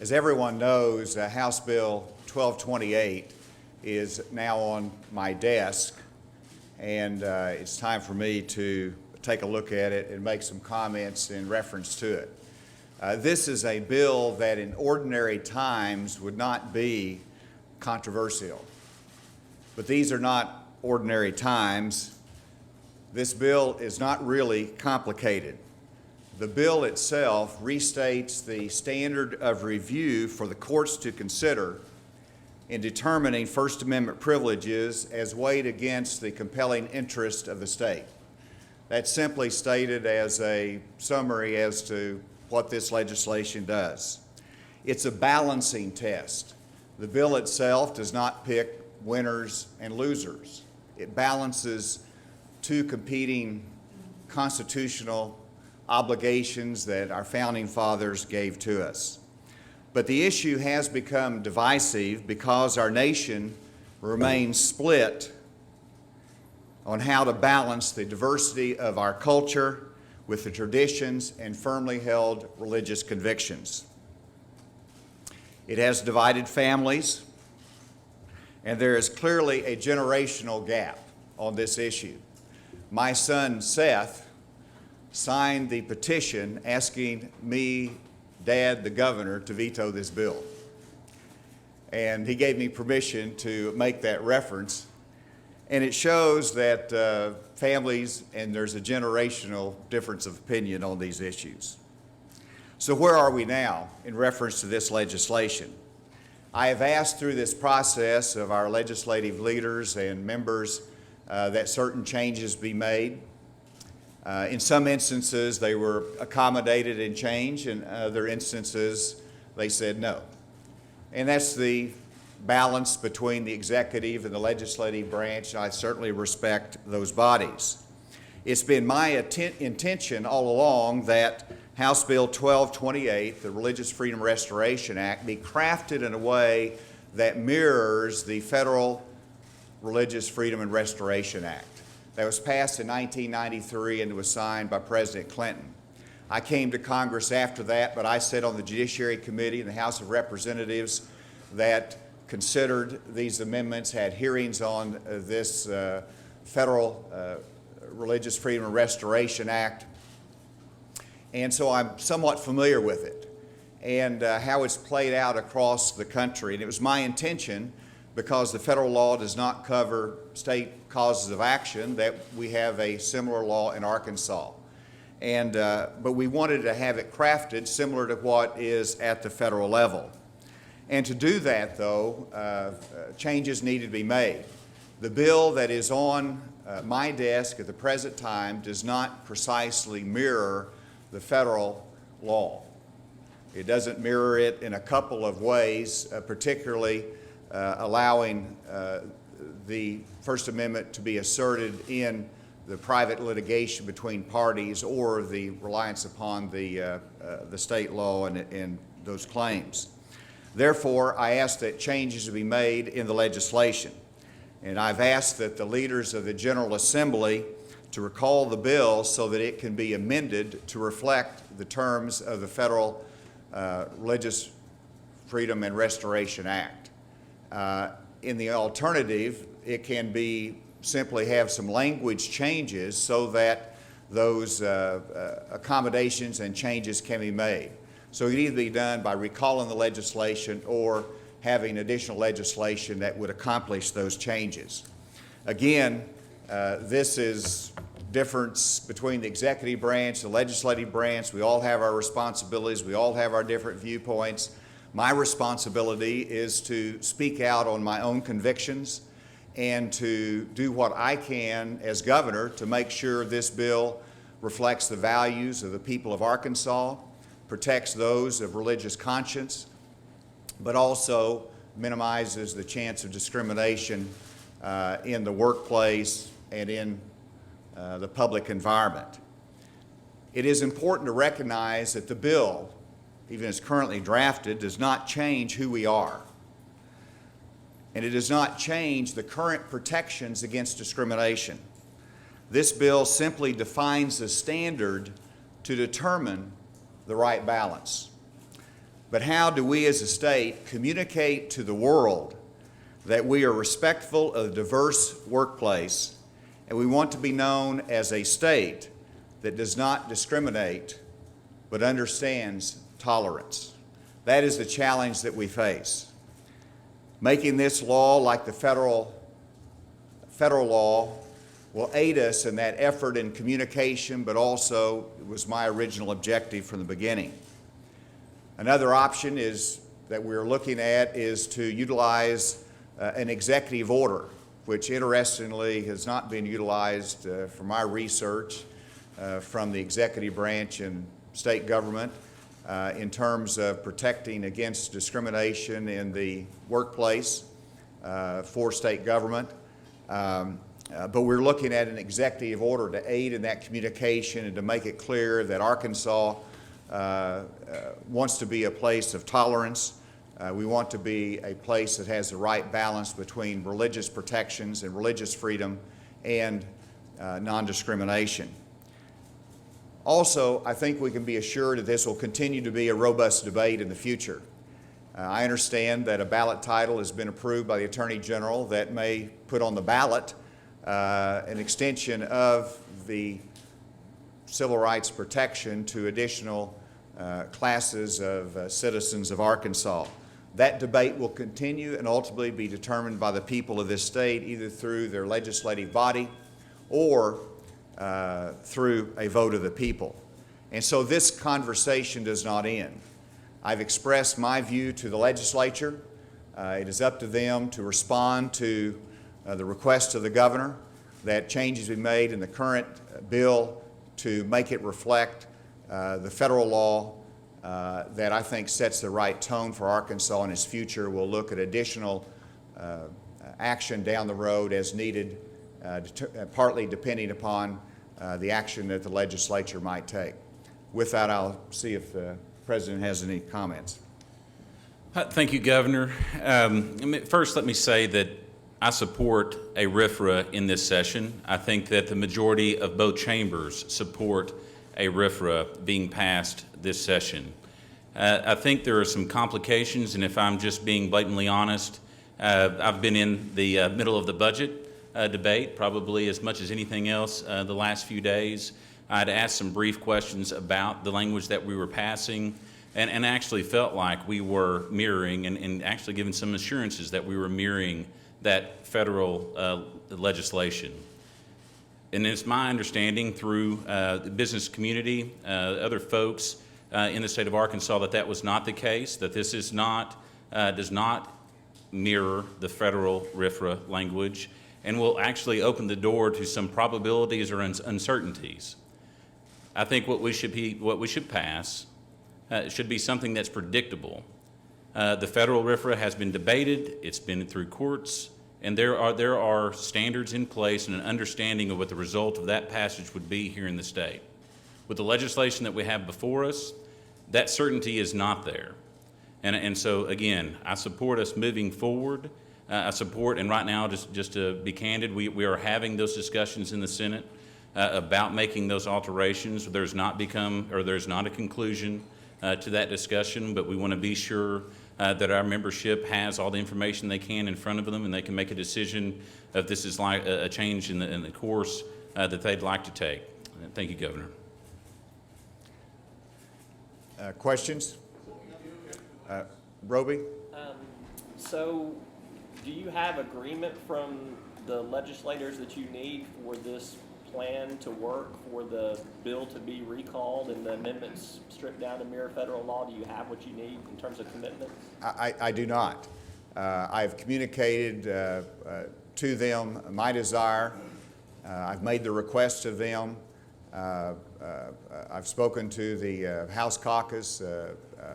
As everyone knows, House Bill 1228 is now on my desk, and it's time for me to take a look at it and make some comments in reference to it. This is a bill that in ordinary times would not be controversial, but these are not ordinary times. This bill is not really complicated. The bill itself restates the standard of review for the courts to consider in determining First Amendment privileges as weighed against the compelling interest of the state. That's simply stated as a summary as to what this legislation does. It's a balancing test. The bill itself does not pick winners and losers. It balances two competing constitutional obligations that our founding fathers gave to us. But the issue has become divisive because our nation remains split on how to balance the diversity of our culture with the traditions and firmly held religious convictions. It has divided families, and there is clearly a generational gap on this issue. My son Seth signed the petition asking me, Dad, the governor, to veto this bill. And he gave me permission to make that reference. And it shows that families, and there's a generational difference of opinion on these issues. So where are we now in reference to this legislation? I have asked through this process of our legislative leaders and members that certain changes be made. In some instances, they were accommodated and changed. In other instances, they said no. And that's the balance between the executive and the legislative branch. I certainly respect those bodies. It's been my intention all along that House Bill 1228, the Religious Freedom Restoration Act, be crafted in a way that mirrors the Federal Religious Freedom and Restoration Act that was passed in 1993 and was signed by President Clinton. I came to Congress after that, but I sat on the Judiciary Committee in the House of Representatives that considered these amendments, had hearings on this Federal Religious Freedom and Restoration Act, and so I'm somewhat familiar with it and how it's played out across the country. And it was my intention, because the federal law does not cover state causes of action, that we have a similar law in Arkansas. And, but we wanted to have it crafted similar to what is at the federal level. And to do that, though, changes needed to be made. The bill that is on my desk at the present time does not precisely mirror the federal law. It doesn't mirror it in a couple of ways, particularly allowing the First Amendment to be asserted in the private litigation between parties or the reliance upon the state law and those claims. Therefore, I ask that changes be made in the legislation. And I've asked that the leaders of the General Assembly to recall the bill so that it can be amended to reflect the terms of the Federal Religious Freedom and Restoration Act. In the alternative, it can be simply have some language changes so that those accommodations and changes can be made. So it can either be done by recalling the legislation or having additional legislation that would accomplish those changes. Again, this is difference between the executive branch, the legislative branch. We all have our responsibilities. We all have our different viewpoints. My responsibility is to speak out on my own convictions and to do what I can as governor to make sure this bill reflects the values of the people of Arkansas, protects those of religious conscience, but also minimizes the chance of discrimination in the workplace and in the public environment. It is important to recognize that the bill, even as currently drafted, does not change who we are. And it does not change the current protections against discrimination. This bill simply defines the standard to determine the right balance. but how do we as a state communicate to the world that we are respectful of a diverse workplace, and we want to be known as a state that does not discriminate but understands tolerance. That is the challenge that we face. Making this law like the federal law will aid us in that effort in communication, but also it was my original objective from the beginning. Another option that we're looking at is to utilize an executive order, which interestingly has not been utilized from my research from the executive branch and state government in terms of protecting against discrimination in the workplace for state government. But we're looking at an executive order to aid in that communication and to make it clear that Arkansas wants to be a place of tolerance. We want to be a place that has the right balance between religious protections and religious freedom and non-discrimination. Also, I think we can be assured that this will continue to be a robust debate in the future. I understand that a ballot title has been approved by the Attorney General that may put on the ballot an extension of the civil rights protection to additional classes of citizens of Arkansas. That debate will continue and ultimately be determined by the people of this state, either through their legislative body or through a vote of the people. And so this conversation does not end. I've expressed my view to the legislature. It is up to them to respond to the request of the governor that changes be made in the current bill to make it reflect the federal law that I think sets the right tone for Arkansas in its future. We'll look at additional action down the road as needed, partly depending upon the action that the legislature might take. With that, I'll see if the President has any comments. Thank you, Governor. First, let me say that I support a RFRA in this session. I think that the majority of both chambers support a RFRA being passed this session. I think there are some complications, and if I'm just being blatantly honest, I've been in the middle of the budget debate, probably as much as anything else the last few days. I'd asked some brief questions about the language that we were passing, and actually felt like we were mirroring and actually given some assurances that we were mirroring that federal legislation. And it's my understanding through the business community, other folks in the state of Arkansas, that that was not the case, that this is not, does not mirror the federal RFRA language, and will actually open the door to some probabilities or uncertainties. I think what we should pass should be something that's predictable. The federal RFRA has been debated, it's been through courts, and there are standards in place and an understanding of what the result of that passage would be here in the state. With the legislation that we have before us, that certainty is not there. And so again, I support us moving forward. I support, and right now, just to be candid, we are having those discussions in the Senate about making those alterations. There's not a conclusion to that discussion, but we want to be sure that our membership has all the information they can in front of them, and they can make a decision if this is like a change in the course that they'd like to take. Thank you, Governor. Questions? Roby? So, do you have agreement from the legislators that you need for this plan to work, for the bill to be recalled and the amendments stripped down to mirror federal law? Do you have what you need in terms of commitments? I do not. I have communicated to them my desire. I've made the request to them. I've spoken to the House caucus.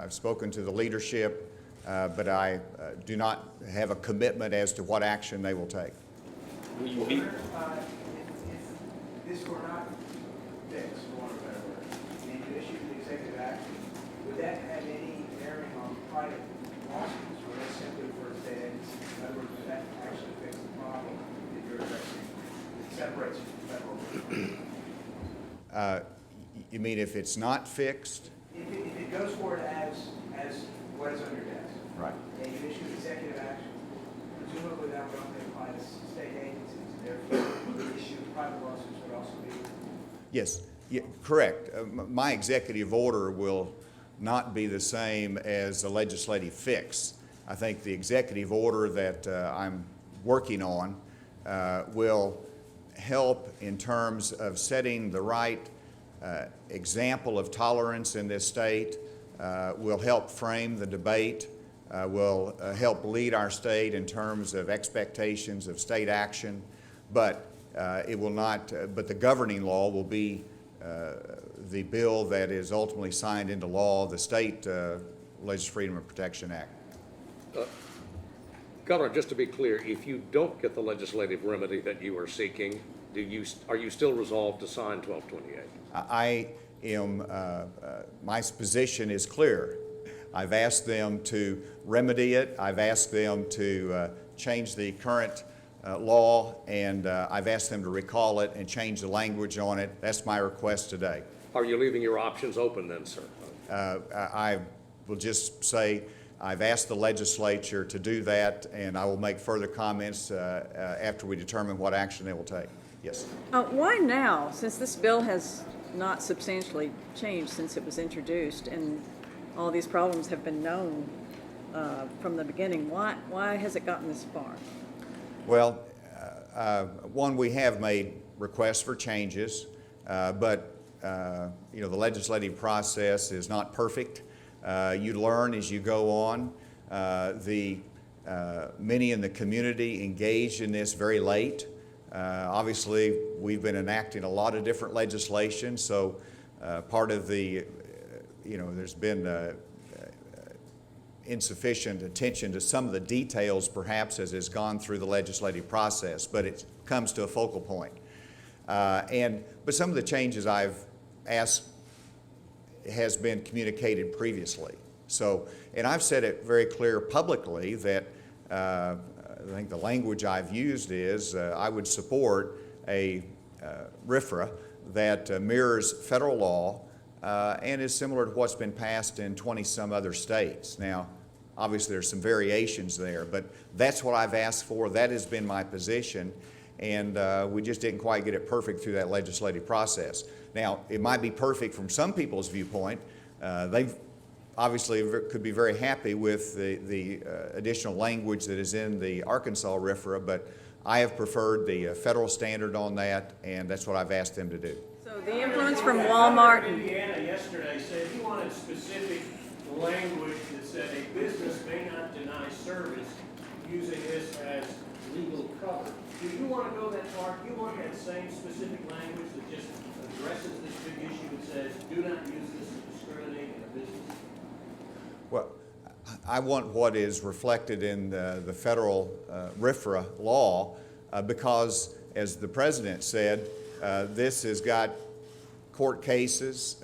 I've spoken to the leadership. But I do not have a commitment as to what action they will take. Will you be? If this were not fixed, for want of a better word, and you issued an executive action, would that have any bearing on private lawsuits, or is simply for state agencies? In other words, would that actually fix the problem that you're addressing? It separates you from federal. You mean if it's not fixed? If it goes forward as what is on your desk. Right. And you issue executive action, presumably that would only apply to state agencies, therefore the issue of private lawsuits would also be. Yes, correct. My executive order will not be the same as a legislative fix. I think the executive order that I'm working on will help in terms of setting the right example of tolerance in this state, will help frame the debate, will help lead our state in terms of expectations of state action, but it will not, but the governing law will be the bill that is ultimately signed into law, the State Religious Freedom and Protection Act. Governor, just to be clear, if you don't get the legislative remedy that you are seeking, are you still resolved to sign 1228? I am, my position is clear. I've asked them to remedy it. I've asked them to change the current law, and I've asked them to recall it and change the language on it. That's my request today. Are you leaving your options open then, sir? I will just say I've asked the legislature to do that, and I will make further comments after we determine what action they will take. Yes. Why now, since this bill has not substantially changed since it was introduced and all these problems have been known from the beginning? Why has it gotten this far? Well, one, we have made requests for changes, but you know, the legislative process is not perfect. You learn as you go on. Many in the community engaged in this very late. Obviously, we've been enacting a lot of different legislation, so part of the, you know, there's been insufficient attention to some of the details perhaps as it's gone through the legislative process, but it comes to a focal point. But some of the changes I've asked has been communicated previously. So, and I've said it very clear publicly that I think the language I've used is I would support a RFRA that mirrors federal law and is similar to what's been passed in 20-some other states. Now, obviously there's some variations there, but that's what I've asked for. That has been my position, and we just didn't quite get it perfect through that legislative process. Now, it might be perfect from some people's viewpoint. They obviously could be very happy with the additional language that is in the Arkansas RFRA, but I have preferred the federal standard on that, and that's what I've asked them to do. So the influence from Walmart and Indiana yesterday said he wanted specific language that said a business may not deny service using this as legal cover. Do you want to go that far? Do you want that same specific language that just addresses this big issue and says, do not use this to discriminate in a business? Well, I want what is reflected in the federal RFRA law because, as the President said, this has got court cases.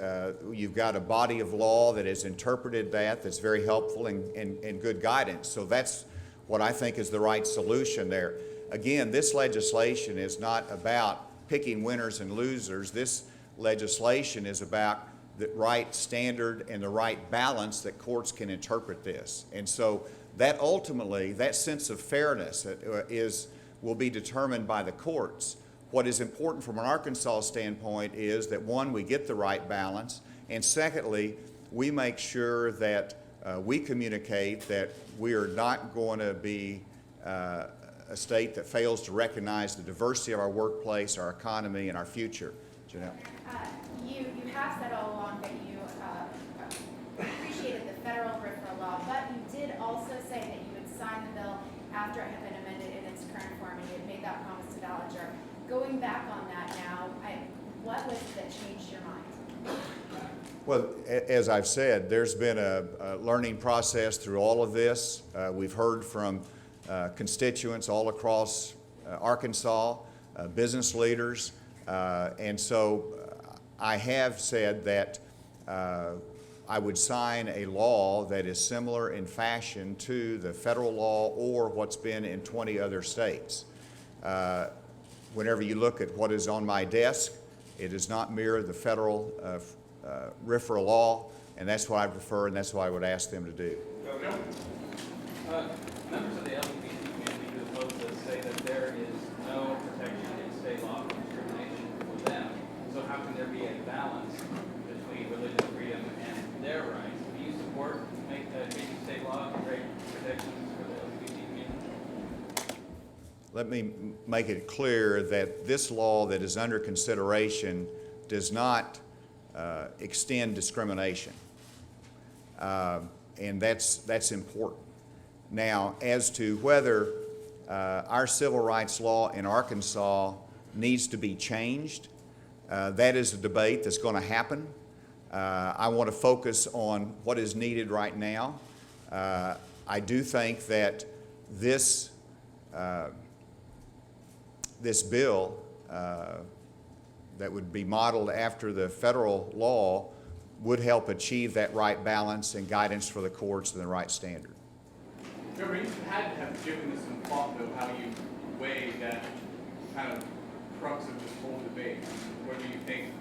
You've got a body of law that has interpreted that's very helpful and good guidance. So that's what I think is the right solution there. Again, this legislation is not about picking winners and losers. This legislation is about the right standard and the right balance that courts can interpret this. And so that ultimately, that sense of fairness will be determined by the courts. What is important from an Arkansas standpoint is that, one, we get the right balance, and secondly, we make sure that we communicate that we are not going to be a state that fails to recognize the diversity of our workplace, our economy, and our future. Janelle. You have said all along that you appreciated the federal RFRA law, but you did also say that you would sign the bill after it had been amended in its current form, and you had made that promise to Ballinger. Going back on that now, what was it that changed your mind? Well, as I've said, there's been a learning process through all of this. We've heard from constituents all across Arkansas, business leaders, and so I have said that I would sign a law that is similar in fashion to the federal law or what's been in 20 other states. Whenever you look at what is on my desk, it does not mirror the federal RFRA law, and that's what I prefer, and that's what I would ask them to do. Governor, Members of the LGBT community who oppose this say that there is no protection in state law for discrimination for them. So how can there be a balance between religious freedom and their rights? Do you support changing state law to create protections for the LGBT community? Let me make it clear that this law that is under consideration does not extend discrimination. And that's important. Now, as to whether our civil rights law in Arkansas needs to be changed, that is a debate that's going to happen. I want to focus on what is needed right now. I do think that this bill that would be modeled after the federal law would help achieve that right balance and guidance for the courts and the right standard. Governor, you had to have given this some thought, though, how you weigh that kind of crux of this whole debate, whether you think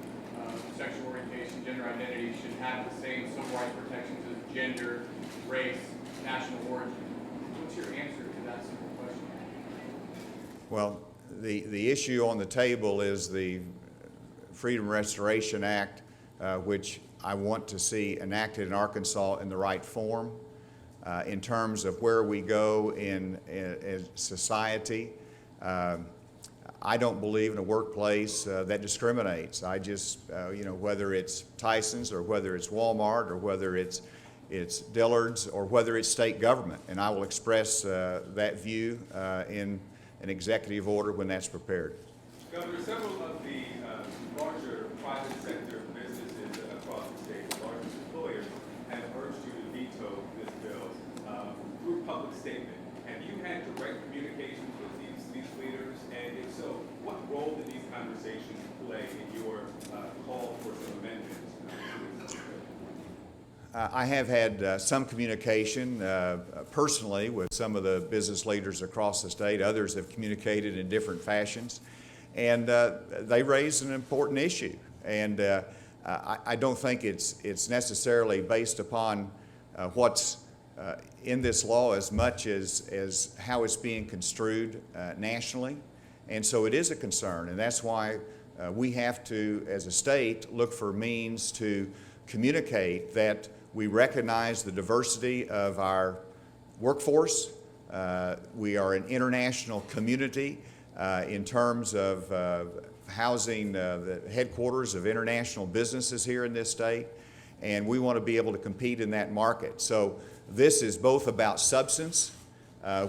sexual orientation, gender identity should have the same civil rights protections as gender, race, national origin. What's your answer to that simple question? Well, the issue on the table is the Freedom Restoration Act, which I want to see enacted in Arkansas in the right form. In terms of where we go in society, I don't believe in a workplace that discriminates. I just, whether it's Tyson's or whether it's Walmart or whether it's Dillard's or whether it's state government, and I will express that view in an executive order when that's prepared. Governor, several of the larger private sector businesses across the state, the largest employers, have urged you to veto this bill through public statement. Have you had direct communications with these leaders? And if so, what role did these conversations play in your call for some amendments to this bill? I have had some communication personally with some of the business leaders across the state. Others have communicated in different fashions. And they raise an important issue. And I don't think it's necessarily based upon what's in this law as much as how it's being construed nationally. And so it is a concern. And that's why we have to, as a state, look for means to communicate that we recognize the diversity of our workforce. We are an international community in terms of housing the headquarters of international businesses here in this state, and we want to be able to compete in that market. So this is both about substance,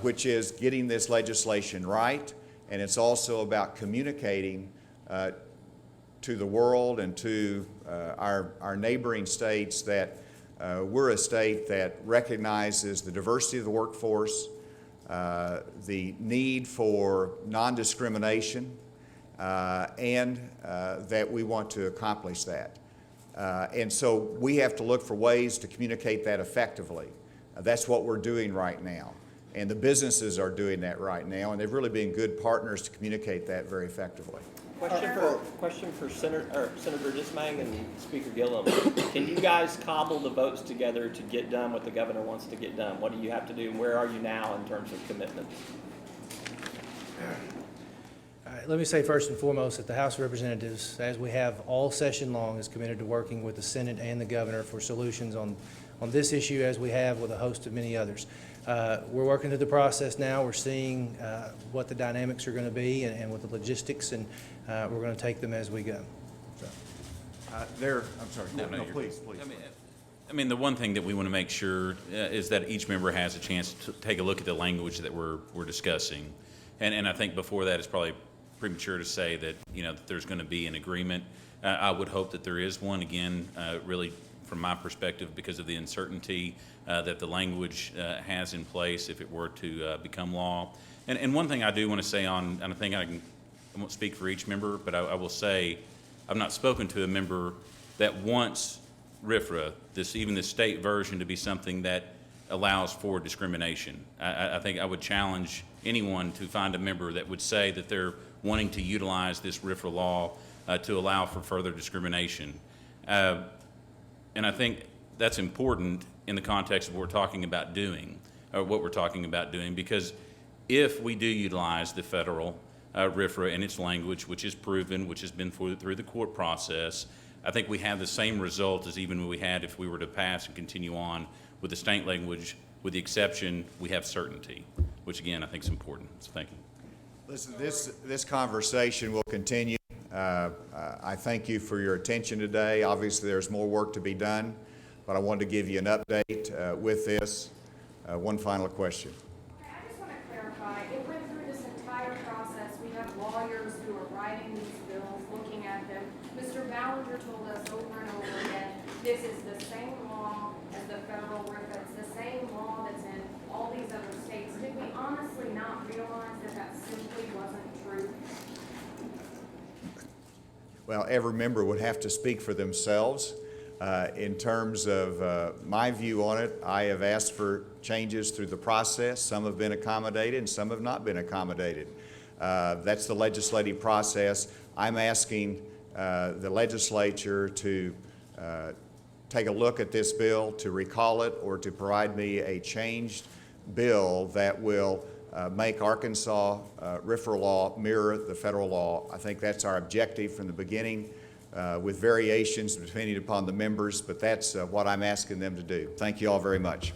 which is getting this legislation right, and it's also about communicating to the world and to our neighboring states that we're a state that recognizes the diversity of the workforce, the need for non-discrimination, and that we want to accomplish that. And so we have to look for ways to communicate that effectively. That's what we're doing right now. And the businesses are doing that right now, and they've really been good partners to communicate that very effectively. Question for Senator Dismang and Speaker Gillum. Can you guys cobble the votes together to get done what the governor wants to get done? What do you have to do? Where are you now in terms of commitments? All right, let me say first and foremost that the House of Representatives, as we have all session long, is committed to working with the Senate and the governor for solutions on this issue, as we have with a host of many others. We're working through the process now. We're seeing what the dynamics are going to be and what the logistics, and we're going to take them as we go. So. I'm sorry. No, please. I mean, the one thing that we want to make sure is that each member has a chance to take a look at the language that we're discussing. And I think before that, it's probably premature to say that, that there's going to be an agreement. I would hope that there is one, again, really from my perspective, because of the uncertainty that the language has in place if it were to become law. And one thing I do want to say and I think I won't speak for each member, but I will say I've not spoken to a member that wants RFRA, even this state version, to be something that allows for discrimination. I think I would challenge anyone to find a member that would say that they're wanting to utilize this RFRA law to allow for further discrimination. And I think that's important in the context of what we're talking about doing, because if we do utilize the federal RFRA and its language, which is proven, which has been through the court process, I think we have the same result as even we had if we were to pass and continue on with the state language. With the exception, we have certainty, which again, I think is important. So thank you. Listen, this conversation will continue. I thank you for your attention today. Obviously, there's more work to be done, but I wanted to give you an update with this. One final question. Okay, I just want to clarify, it went through this entire process. We have lawyers who are writing these bills, looking at them. Mr. Ballinger told us over and over again, this is the same law as the federal RFRA. It's the same law that's in all these other states. Did we honestly not realize that that simply wasn't true? Well, every member would have to speak for themselves. In terms of my view on it, I have asked for changes through the process. Some have been accommodated and some have not been accommodated. That's the legislative process. I'm asking the legislature to take a look at this bill, to recall it, or to provide me a changed bill that will make Arkansas RFRA law mirror the federal law. I think that's our objective from the beginning, with variations depending upon the members, but that's what I'm asking them to do. Thank you all very much.